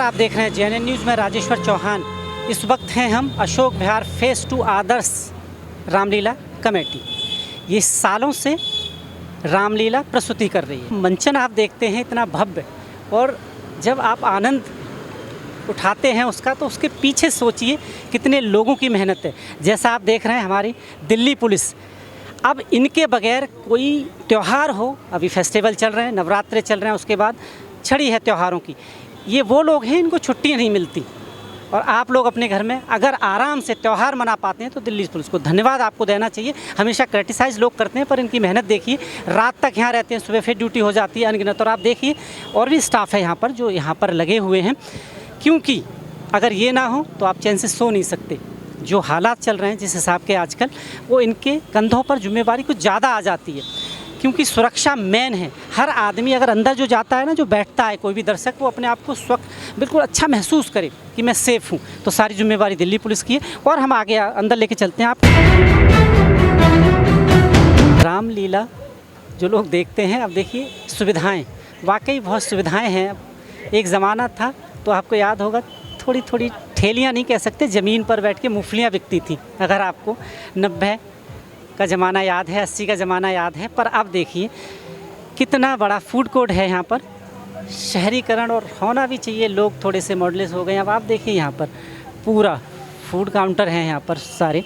आप देख रहे हैं JNN न्यूज़ में राजेश्वर चौहान। इस वक्त हैं हम अशोक विहार फेज़ 2 आदर्श रामलीला कमेटी। ये सालों से रामलीला प्रस्तुति कर रही है। मंचन आप देखते हैं इतना भव्य, और जब आप आनंद उठाते हैं उसका, तो उसके पीछे सोचिए कितने लोगों की मेहनत है। जैसा आप देख रहे हैं हमारी दिल्ली पुलिस, अब इनके बगैर कोई त्यौहार हो, अभी फेस्टिवल चल रहे हैं, नवरात्रे चल रहे हैं, उसके बाद छड़ी है त्योहारों की, ये वो लोग हैं इनको छुट्टियां नहीं मिलती, और आप लोग अपने घर में अगर आराम से त्यौहार मना पाते हैं तो दिल्ली पुलिस को धन्यवाद आपको देना चाहिए। हमेशा क्रिटिसाइज़ लोग करते हैं, पर इनकी मेहनत देखिए, रात तक यहाँ रहते हैं, सुबह फिर ड्यूटी हो जाती है अनगिनत। और आप देखिए और भी स्टाफ है यहाँ पर जो यहाँ पर लगे हुए हैं, क्योंकि अगर ये ना हो तो आप चैन से सो नहीं सकते। जो हालात चल रहे हैं जिस हिसाब के आजकल, वो इनके कंधों पर जिम्मेवारी कुछ ज़्यादा आ जाती है, क्योंकि सुरक्षा मेन है। हर आदमी अगर अंदर जो जाता है ना, जो बैठता है कोई भी दर्शक, वो अपने आप को बिल्कुल अच्छा महसूस करे कि मैं सेफ़ हूँ, तो सारी जिम्मेवारी दिल्ली पुलिस की है। और हम आगे अंदर लेके चलते हैं आप। रामलीला जो लोग देखते हैं, अब देखिए सुविधाएं, वाकई बहुत सुविधाएं हैं। अब एक ज़माना था तो आपको याद होगा, थोड़ी थोड़ी ठेलियाँ नहीं कह सकते, ज़मीन पर बैठ के मूँगफलियाँ बिकती थी। अगर आपको 90 का ज़माना याद है, 80 का ज़माना याद है, पर अब देखिए कितना बड़ा फूड कोर्ट है यहाँ पर। शहरीकरण और होना भी चाहिए, लोग थोड़े से मॉडलेस हो गए। अब आप देखिए यहाँ पर पूरा फूड काउंटर है यहाँ पर सारे।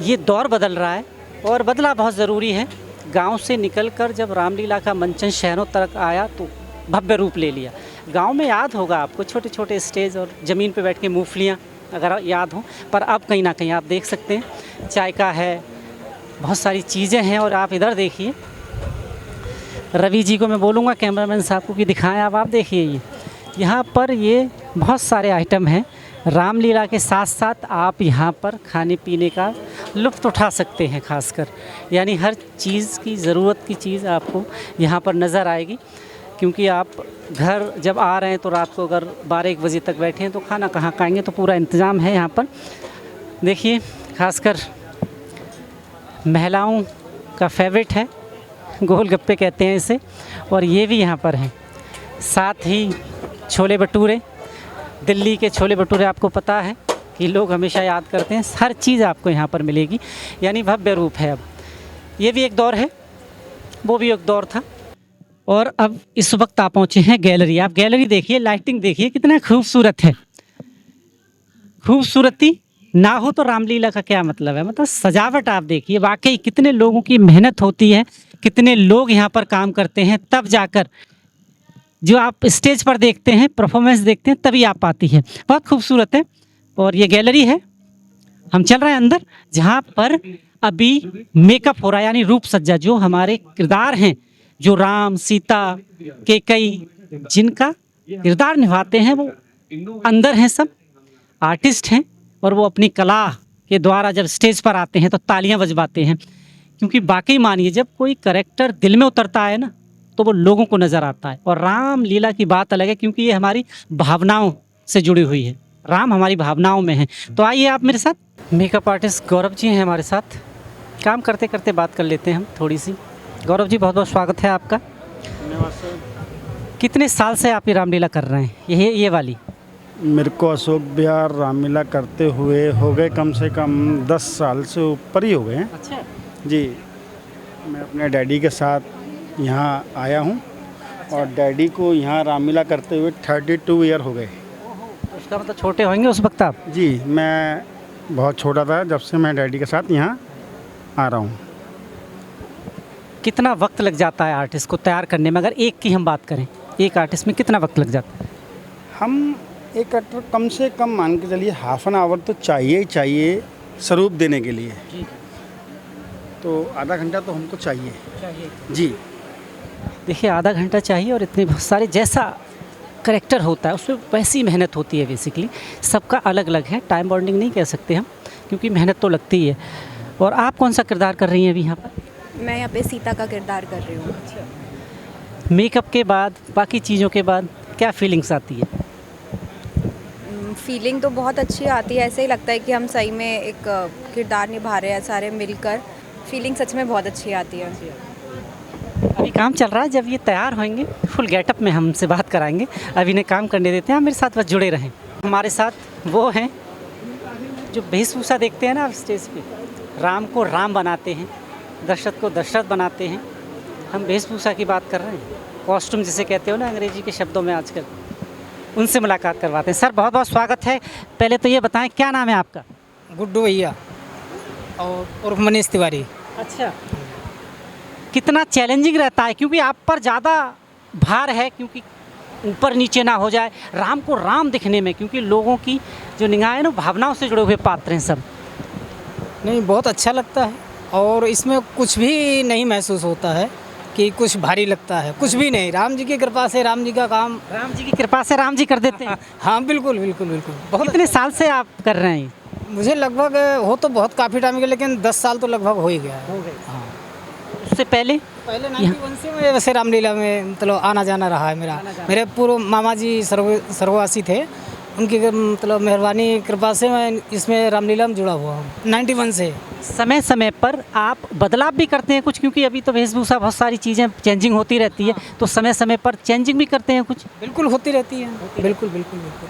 ये दौर बदल रहा है और बदला बहुत ज़रूरी है। गांव से निकलकर जब रामलीला का मंचन शहरों तक आया तो भव्य रूप ले लिया। गांव में याद होगा आपको छोटे छोटे स्टेज और ज़मीन पे बैठ के मूँगफलियाँ अगर याद हो, पर अब कहीं ना कहीं आप देख सकते हैं चाय का है, बहुत सारी चीज़ें हैं। और आप इधर देखिए, रवि जी को मैं बोलूँगा कैमरामैन साहब को कि दिखाएं। आप देखिए ये यहाँ पर ये बहुत सारे आइटम हैं। रामलीला के साथ साथ आप यहाँ पर खाने पीने का लुत्फ़ उठा सकते हैं, खासकर यानी हर चीज़ की ज़रूरत की चीज़ आपको यहाँ पर नज़र आएगी। क्योंकि आप घर जब आ रहे हैं तो रात को अगर 12-1 बजे तक बैठे हैं तो खाना कहाँ खाएंगे, तो पूरा इंतज़ाम है यहाँ पर। देखिए खासकर महिलाओं का फेवरेट है, गोलगप्पे कहते हैं इसे, और ये भी यहाँ पर हैं। साथ ही छोले भटूरे, दिल्ली के छोले भटूरे आपको पता है कि लोग हमेशा याद करते हैं। हर चीज़ आपको यहाँ पर मिलेगी, यानी भव्य रूप है। अब ये भी एक दौर है, वो भी एक दौर था। और अब इस वक्त आप पहुँचे हैं गैलरी। आप गैलरी देखिए, लाइटिंग देखिए कितना खूबसूरत है। खूबसूरती ना हो तो रामलीला का क्या मतलब है। मतलब सजावट आप देखिए, वाकई कितने लोगों की मेहनत होती है, कितने लोग यहाँ पर काम करते हैं, तब जाकर जो आप स्टेज पर देखते हैं, परफॉर्मेंस देखते हैं, तभी आप आती है। बहुत खूबसूरत है। और ये गैलरी है, हम चल रहे हैं अंदर, जहाँ पर अभी मेकअप हो रहा है, यानी रूप सज्जा। जो हमारे किरदार हैं, जो राम सीता के कई जिनका किरदार निभाते हैं, वो अंदर हैं, सब आर्टिस्ट हैं। और वो अपनी कला के द्वारा जब स्टेज पर आते हैं तो तालियां बजवाते हैं, क्योंकि वाकई मानिए जब कोई कैरेक्टर दिल में उतरता है ना, तो वो लोगों को नज़र आता है। और रामलीला की बात अलग है, क्योंकि ये हमारी भावनाओं से जुड़ी हुई है। राम हमारी भावनाओं में है। तो आइए आप मेरे साथ। मेकअप आर्टिस्ट गौरव जी हैं हमारे साथ, काम करते करते बात कर लेते हैं हम थोड़ी सी। गौरव जी, बहुत बहुत स्वागत है आपका। धन्यवाद सर। कितने साल से आप ये रामलीला कर रहे हैं, ये वाली? मेरे को अशोक विहार रामलीला करते हुए हो गए कम से कम 10 साल से ऊपर ही हो गए हैं। अच्छा जी, मैं अपने डैडी के साथ यहाँ आया हूँ। और डैडी को यहाँ रामलीला करते हुए 32 ईयर हो गए। उसका मतलब छोटे होंगे उस वक्त आप? जी, मैं बहुत छोटा था जब से मैं डैडी के साथ यहाँ आ रहा हूँ। कितना वक्त लग जाता है आर्टिस्ट को तैयार करने में? अगर एक की हम बात करें, एक आर्टिस्ट में कितना वक्त लग जाता है? हम एक एक्टर कम से कम मान के चलिए हाफ एन आवर तो चाहिए ही चाहिए स्वरूप देने के लिए। जी। तो आधा घंटा तो हमको चाहिए। जी। देखिए आधा घंटा चाहिए, और इतने बहुत सारे जैसा करेक्टर होता है उसमें वैसी मेहनत होती है। बेसिकली सबका अलग अलग है, टाइम बॉन्डिंग नहीं कह सकते हम, क्योंकि मेहनत तो लगती ही है। और आप कौन सा किरदार कर रही हैं अभी यहाँ पर? मैं यहाँ पे सीता का किरदार कर रही हूँ। मेकअप के बाद, बाकी चीज़ों के बाद क्या फीलिंग्स आती है? फीलिंग तो बहुत अच्छी आती है, ऐसे ही लगता है कि हम सही में एक किरदार निभा रहे हैं सारे मिलकर। फीलिंग सच में बहुत अच्छी आती है। अभी काम चल रहा है, जब ये तैयार होंगे फुल गेटअप में हमसे बात कराएंगे। अभी इन्हें काम करने देते हैं, आप मेरे साथ बस जुड़े रहें। हमारे साथ वो हैं जो वेशभूषा देखते हैं ना आप स्टेज पे, राम को राम बनाते हैं, दशरथ को दशरथ बनाते हैं। हम वेशभूषा की बात कर रहे हैं, कॉस्ट्यूम जिसे कहते हो ना अंग्रेजी के शब्दों में आजकल, उनसे मुलाकात करवाते हैं। सर बहुत बहुत स्वागत है। पहले तो ये बताएं क्या नाम है आपका? गुड्डू भैया और उर्फ मनीष तिवारी। अच्छा, कितना चैलेंजिंग रहता है, क्योंकि आप पर ज़्यादा भार है, क्योंकि ऊपर नीचे ना हो जाए, राम को राम दिखने में, क्योंकि लोगों की जो निगाह है ना भावनाओं से जुड़े हुए पात्र हैं सब। नहीं, बहुत अच्छा लगता है और इसमें कुछ भी नहीं महसूस होता है कि कुछ भारी लगता है, कुछ भी नहीं। राम जी की कृपा से राम जी का काम, राम जी की कृपा से राम जी कर देते हैं। हाँ बिल्कुल बिल्कुल बिल्कुल। बहुत कितने साल से आप कर रहे हैं? मुझे लगभग हो तो बहुत काफ़ी टाइम गया, लेकिन 10 साल तो लगभग हो ही गया है। हो गए। हाँ, उससे पहले 91 से मैं वैसे रामलीला में मतलब आना जाना रहा है मेरा। मेरे पूर्व मामा जी स्वर्गवासी थे, उनकी मतलब मेहरबानी कृपा से मैं इसमें रामलीला में जुड़ा हुआ हूँ 91 से। समय समय पर आप बदलाव भी करते हैं कुछ, क्योंकि अभी तो वेशभूषा बहुत सारी चीज़ें चेंजिंग होती रहती है, तो समय समय पर चेंजिंग भी करते हैं कुछ? बिल्कुल होती रहती है, बिल्कुल बिल्कुल बिल्कुल।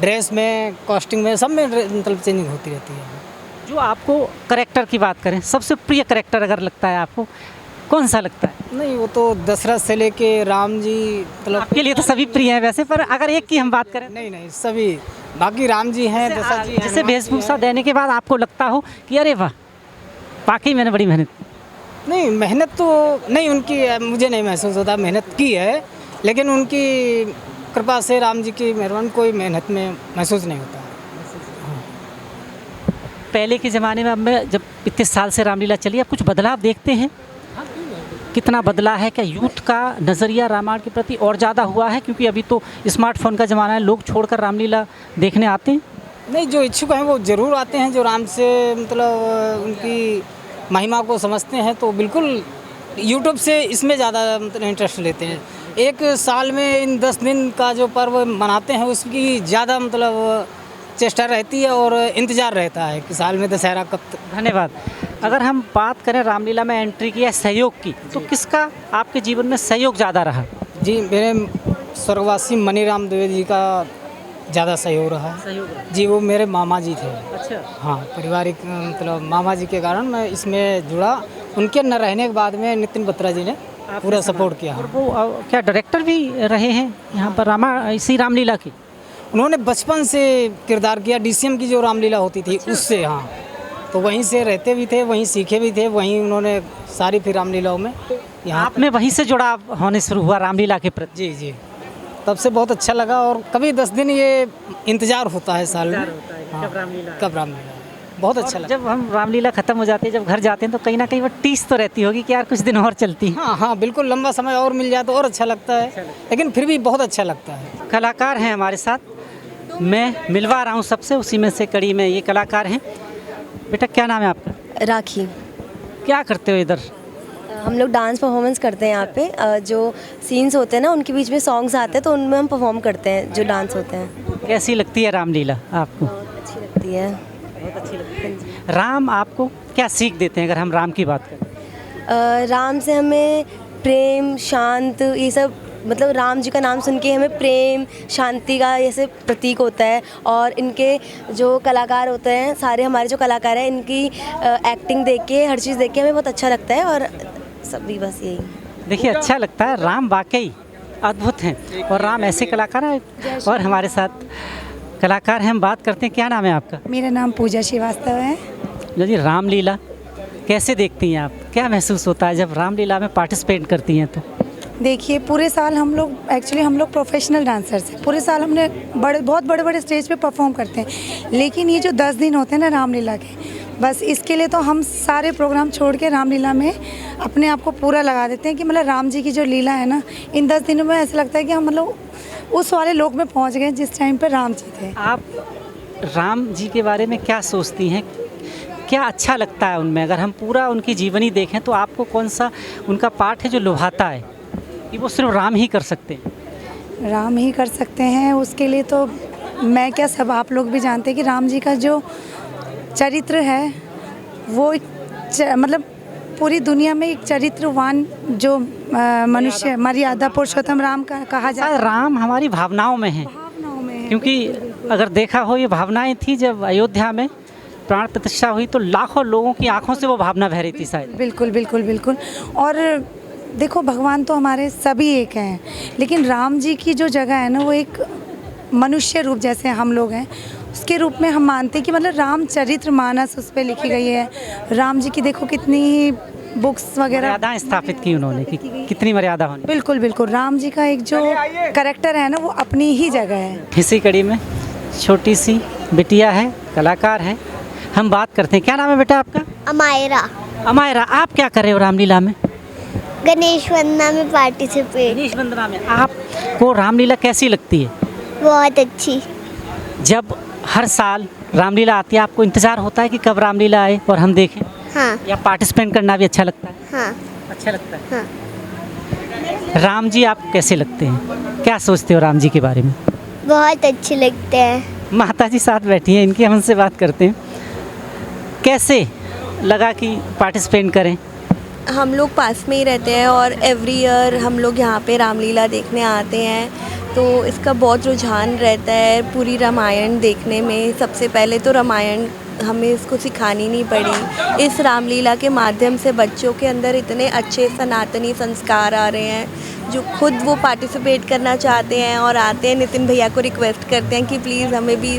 ड्रेस में, कॉस्ट्यूम में, सब में मतलब चेंजिंग होती रहती है। जो आपको करेक्टर की बात करें, सबसे प्रिय करेक्टर अगर लगता है आपको, कौन सा लगता है? नहीं, वो तो दशरथ से लेके राम जी, मतलब आपके लिए तो सभी प्रिय हैं वैसे, पर अगर एक की हम बात करें, नहीं नहीं सभी, बाकी राम जी हैं, दशरथ जी हैं, जैसे हनुमान जी वेशभूषा हैं। देने के बाद आपको लगता हो कि अरे वाह, वाकई मैंने बड़ी मेहनत की। नहीं, मेहनत तो नहीं उनकी मुझे नहीं महसूस होता मेहनत की है, लेकिन उनकी कृपा से, राम जी की मेहरबानी, कोई मेहनत में महसूस नहीं होता। पहले के ज़माने में, अब मैं जब इतने साल से रामलीला चली, आप कुछ बदलाव देखते हैं? कितना बदला है? क्या यूथ का नज़रिया रामायण के प्रति और ज़्यादा हुआ है, क्योंकि अभी तो स्मार्टफोन का ज़माना है, लोग छोड़कर रामलीला देखने आते हैं? नहीं, जो इच्छुक हैं वो ज़रूर आते हैं, जो राम से मतलब उनकी महिमा को समझते हैं, तो बिल्कुल यूट्यूब से इसमें ज़्यादा मतलब इंटरेस्ट लेते हैं। एक साल में इन 10 दिन का जो पर्व मनाते हैं उसकी ज़्यादा मतलब चेष्टा रहती है और इंतज़ार रहता है कि साल में दशहरा कब धन्यवाद। अगर हम बात करें रामलीला में एंट्री की या सहयोग की, तो किसका आपके जीवन में सहयोग ज़्यादा रहा? जी, मेरे स्वर्गवासी मनीराम द्विवेदी जी का ज़्यादा सहयोग रहा है। सहयोग। जी, वो मेरे मामा जी थे। अच्छा। हाँ, पारिवारिक मतलब मामा जी के कारण मैं इसमें जुड़ा। उनके न रहने के बाद में नितिन बत्रा जी ने पूरा सपोर्ट किया। और वो क्या डायरेक्टर भी रहे हैं यहाँ पर इसी रामलीला की? उन्होंने बचपन से किरदार किया, डीसीएम की जो रामलीला होती थी उससे। हाँ, तो वहीं से रहते भी थे, वहीं सीखे भी थे, वहीं उन्होंने सारी फिर रामलीलाओं में यहाँ आप में वहीं से जुड़ाव होने शुरू हुआ रामलीला के प्रति? जी जी, तब से बहुत अच्छा लगा। और कभी 10 दिन ये इंतज़ार होता है साल में, हाँ, कब रामलीला, बहुत अच्छा लगा। जब हम रामलीला खत्म हो जाती है, जब घर जाते हैं, तो कहीं ना कहीं वो टीस तो रहती होगी कि यार कुछ दिन और चलती। हाँ हाँ बिल्कुल, लंबा समय और मिल जाए तो और अच्छा लगता है, लेकिन फिर भी बहुत अच्छा लगता है। कलाकार हैं हमारे साथ, मैं मिलवा रहा हूँ सबसे, उसी में से कड़ी में ये कलाकार हैं। बेटा क्या नाम है आपका? राखी। क्या करते हो इधर? हम लोग डांस परफॉर्मेंस करते हैं यहाँ पे। जो सीन्स होते हैं ना, उनके बीच में सॉन्ग्स आते हैं, तो उनमें हम परफॉर्म करते हैं जो डांस होते हैं। कैसी लगती है रामलीला आपको? बहुत अच्छी लगती है। बहुत अच्छी लगती है। राम आपको क्या सीख देते हैं, अगर हम राम की बात करें? राम से हमें प्रेम, शांत, ये सब, मतलब राम जी का नाम सुन के हमें प्रेम, शांति का जैसे प्रतीक होता है। और इनके जो कलाकार होते हैं, सारे हमारे जो कलाकार हैं, इनकी एक्टिंग देख के, हर चीज़ देख के हमें बहुत अच्छा लगता है। और सभी बस यही। देखिए, अच्छा लगता है, राम वाकई अद्भुत हैं और राम ऐसे कलाकार हैं। और हमारे साथ कलाकार हैं, हम बात करते हैं। क्या नाम है आपका? मेरा नाम पूजा श्रीवास्तव है। जी, रामलीला कैसे देखती हैं आप? क्या महसूस होता है जब रामलीला में पार्टिसिपेट करती हैं? तो देखिए, पूरे साल हम लोग प्रोफेशनल डांसर्स हैं। पूरे साल हमने बहुत बड़े बड़े स्टेज पे परफॉर्म करते हैं, लेकिन ये जो 10 दिन होते हैं ना रामलीला के, बस इसके लिए तो हम सारे प्रोग्राम छोड़ के रामलीला में अपने आप को पूरा लगा देते हैं कि मतलब राम जी की जो लीला है ना, इन 10 दिनों में ऐसा लगता है कि हम मतलब उस वाले लोक में पहुँच गए जिस टाइम पर राम जी थे। आप राम जी के बारे में क्या सोचती हैं? क्या अच्छा लगता है उनमें? अगर हम पूरा उनकी जीवनी देखें तो आपको कौन सा उनका पार्ट है जो लुभाता है कि वो सिर्फ राम ही कर सकते हैं? राम ही कर सकते हैं, उसके लिए तो मैं क्या, सब आप लोग भी जानते हैं कि राम जी का जो चरित्र है वो मतलब पूरी दुनिया में एक चरित्रवान जो मनुष्य मर्यादा पुरुषोत्तम राम का कहा जाता शायद राम हमारी भावनाओं में है, भावनाओं में है। क्योंकि अगर देखा हो ये भावनाएं थी जब अयोध्या में प्राण प्रतिष्ठा हुई तो लाखों लोगों की आंखों से वो भावना बह रही थी शायद। बिल्कुल बिल्कुल बिल्कुल। और देखो भगवान तो हमारे सभी एक हैं, लेकिन राम जी की जो जगह है ना वो एक मनुष्य रूप जैसे हम लोग हैं उसके रूप में हम मानते हैं कि मतलब रामचरित्र मानस उस पर लिखी गई है। राम जी की देखो कितनी बुक्स वगैरह मर्यादाएं स्थापित की उन्होंने कि कितनी मर्यादा होनी। बिल्कुल बिल्कुल। राम जी का एक जो करेक्टर है ना वो अपनी ही जगह है। इसी कड़ी में छोटी सी बिटिया है, कलाकार है, हम बात करते हैं। क्या नाम है बेटा आपका? अमायरा। अमायरा, आप क्या कर रहे हो रामलीला में? गणेश वंदना में पार्टिसिपेट। गणेश वंदना में आपको रामलीला कैसी लगती है? बहुत अच्छी। जब हर साल रामलीला आती है आपको इंतज़ार होता है कि कब रामलीला आए और हम देखें, हाँ या पार्टिसिपेट करना भी अच्छा लगता है? हाँ अच्छा लगता है। हाँ। राम जी आप कैसे लगते हैं, क्या सोचते हो राम जी के बारे में? बहुत अच्छे लगते हैं। माता जी साथ बैठी हैं, इनकी हम उनसे बात करते हैं। कैसे लगा कि पार्टिसिपेट करें? हम लोग पास में ही रहते हैं और एवरी ईयर हम लोग यहाँ पे रामलीला देखने आते हैं, तो इसका बहुत रुझान रहता है पूरी रामायण देखने में। सबसे पहले तो रामायण हमें इसको सिखानी नहीं पड़ी। इस रामलीला के माध्यम से बच्चों के अंदर इतने अच्छे सनातनी संस्कार आ रहे हैं जो खुद वो पार्टिसिपेट करना चाहते हैं और आते हैं, नितिन भैया को रिक्वेस्ट करते हैं कि प्लीज़ हमें भी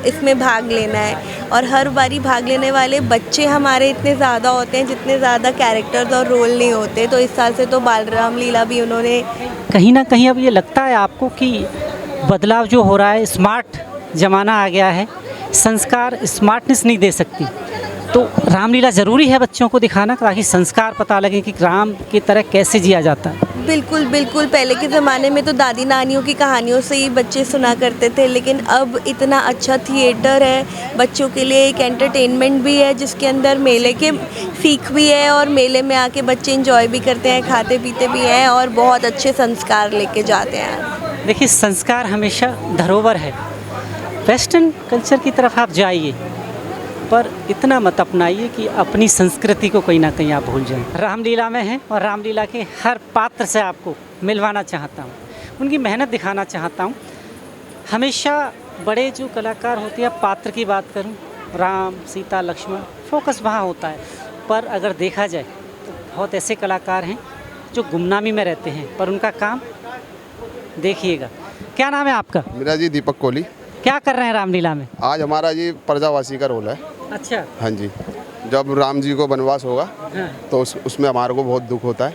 इसमें भाग लेना है। और हर बारी भाग लेने वाले बच्चे हमारे इतने ज़्यादा होते हैं जितने ज़्यादा कैरेक्टर्स और रोल नहीं होते। तो इस साल से तो बाल रामलीला भी उन्होंने कहीं ना कहीं अब ये लगता है आपको कि बदलाव जो हो रहा है, स्मार्ट ज़माना आ गया है, संस्कार स्मार्टनेस नहीं दे सकती, तो रामलीला ज़रूरी है बच्चों को दिखाना ताकि संस्कार पता लगे कि राम की तरह कैसे जिया जाता है? बिल्कुल बिल्कुल। पहले के ज़माने में तो दादी नानियों की कहानियों से ही बच्चे सुना करते थे, लेकिन अब इतना अच्छा थिएटर है बच्चों के लिए, एक एंटरटेनमेंट भी है जिसके अंदर मेले के सीख भी है और मेले में आके बच्चे एंजॉय भी करते हैं, खाते पीते भी हैं और बहुत अच्छे संस्कार लेके जाते हैं। देखिए, संस्कार हमेशा धरोहर है। वेस्टर्न कल्चर की तरफ आप जाइए पर इतना मत अपनाइए कि अपनी संस्कृति को कहीं ना कहीं आप भूल जाएं। रामलीला में हैं और रामलीला के हर पात्र से आपको मिलवाना चाहता हूँ, उनकी मेहनत दिखाना चाहता हूँ। हमेशा बड़े जो कलाकार होते हैं, पात्र की बात करूँ, राम सीता लक्ष्मण, फोकस वहाँ होता है, पर अगर देखा जाए तो बहुत ऐसे कलाकार हैं जो गुमनामी में रहते हैं पर उनका काम देखिएगा। क्या नाम है आपका? मेरा जी दीपक कोहली। क्या कर रहे हैं रामलीला में? आज हमारा जी प्रजावासी का रोल है। अच्छा। हाँ जी, जब राम जी को वनवास होगा हाँ। तो उसमें हमारे को बहुत दुख होता है,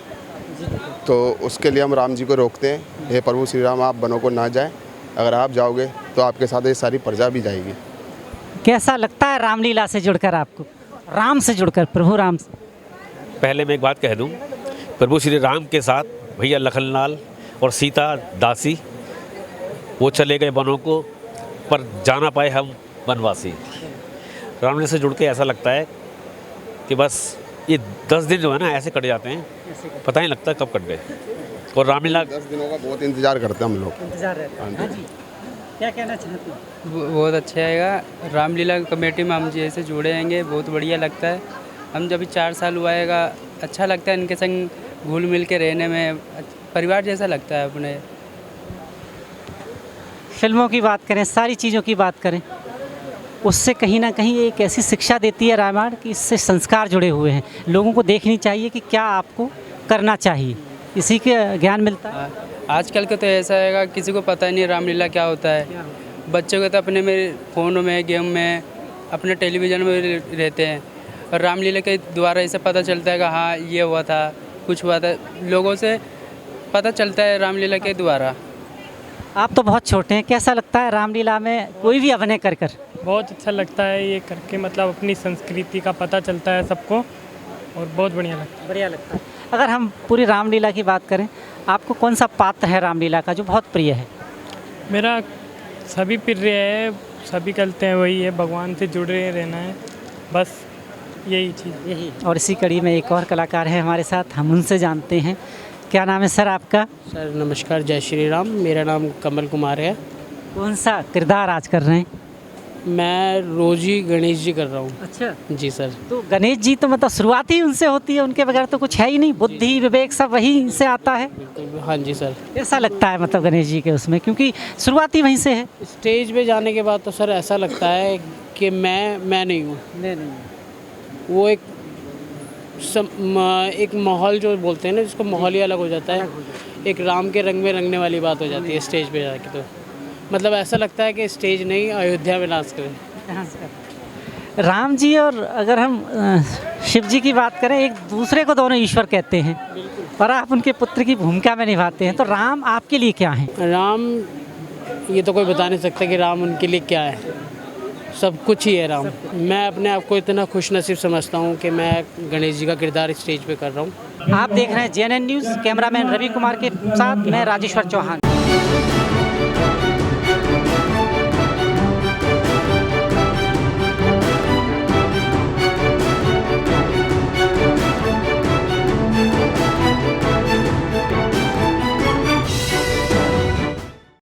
तो उसके लिए हम राम जी को रोकते हैं, हे प्रभु श्री राम आप वनों को ना जाए, अगर आप जाओगे तो आपके साथ ये सारी प्रजा भी जाएगी। कैसा लगता है रामलीला से जुड़कर आपको, राम से जुड़कर, प्रभु राम से? पहले मैं एक बात कह दूं, प्रभु श्री राम के साथ भैया लखनलाल और सीता दासी वो चले गए वनों को, पर जाना पाए हम वनवासी। रामलीला से जुड़ के ऐसा लगता है कि बस ये 10 दिन जो है ना ऐसे कट जाते हैं, पता नहीं लगता कब कट गए। और रामलीला 10 दिनों का बहुत इंतजार करते हैं हम लोग। इंतजार रहता है। हाँ जी, क्या कहना चाहते हैं? बहुत अच्छा आएगा। रामलीला कमेटी में हम जैसे जुड़े रहेंगे, बहुत बढ़िया लगता है। हम जब 4 साल हुआ आएगा, अच्छा लगता है इनके संग घुल मिल के रहने में, परिवार जैसा लगता है अपने। फिल्मों की बात करें, सारी चीज़ों की बात करें, उससे कहीं ना कहीं एक ऐसी शिक्षा देती है रामायण कि इससे संस्कार जुड़े हुए हैं। लोगों को देखनी चाहिए कि क्या आपको करना चाहिए, इसी के ज्ञान मिलता है। आजकल का तो ऐसा है किसी को पता ही नहीं रामलीला क्या होता है। बच्चों को तो अपने में फ़ोन में, गेम में, अपने टेलीविज़न में रहते हैं, और रामलीला के द्वारा इसे पता चलता है कि हाँ ये हुआ था, कुछ हुआ था, लोगों से पता चलता है रामलीला के द्वारा। आप तो बहुत छोटे हैं, कैसा लगता है रामलीला में कोई भी अभिनय कर कर? बहुत अच्छा लगता है ये करके, मतलब अपनी संस्कृति का पता चलता है सबको और बहुत बढ़िया लगता है। बढ़िया लगता है। अगर हम पूरी रामलीला की बात करें, आपको कौन सा पात्र है रामलीला का जो बहुत प्रिय है? मेरा सभी प्रिय है, सभी करते हैं वही है, भगवान से जुड़े रहना है, बस यही चीज़ यही। और इसी कड़ी में एक और कलाकार है हमारे साथ, हम उनसे जानते हैं। क्या नाम है सर आपका? सर नमस्कार, जय श्री राम। मेरा नाम कमल कुमार है। कौन सा किरदार आज कर रहे हैं? मैं रोज ही गणेश जी कर रहा हूँ। अच्छा, जी सर। तो गणेश जी तो मतलब शुरुआत ही उनसे होती है, उनके बगैर तो कुछ है ही नहीं, बुद्धि विवेक सब वहीं से आता है। बिल्कुल, हाँ जी सर। ऐसा लगता है मतलब गणेश जी के उसमें, क्योंकि शुरुआत ही वहीं से है। स्टेज पे जाने के बाद तो सर ऐसा लगता है कि मैं नहीं हूँ। वो एक माहौल जो बोलते हैं ना, जिसको माहौल ही अलग हो जाता है, एक राम के रंग में रंगने वाली बात हो जाती है स्टेज पे जाके। तो मतलब ऐसा लगता है कि स्टेज नहीं, अयोध्या में डांस करें। राम जी और अगर हम शिव जी की बात करें, एक दूसरे को दोनों ईश्वर कहते हैं और आप उनके पुत्र की भूमिका में निभाते हैं, तो राम आपके लिए क्या है? राम, ये तो कोई बता नहीं सकता कि राम उनके लिए क्या है, सब कुछ ही है राम। मैं अपने आप को इतना खुश नसीब समझता हूँ कि मैं गणेश जी का किरदार स्टेज पे कर रहा हूँ। आप देख रहे हैं JNN news, cameraman Ravi Kumar के साथ मैं राजेश्वर चौहान।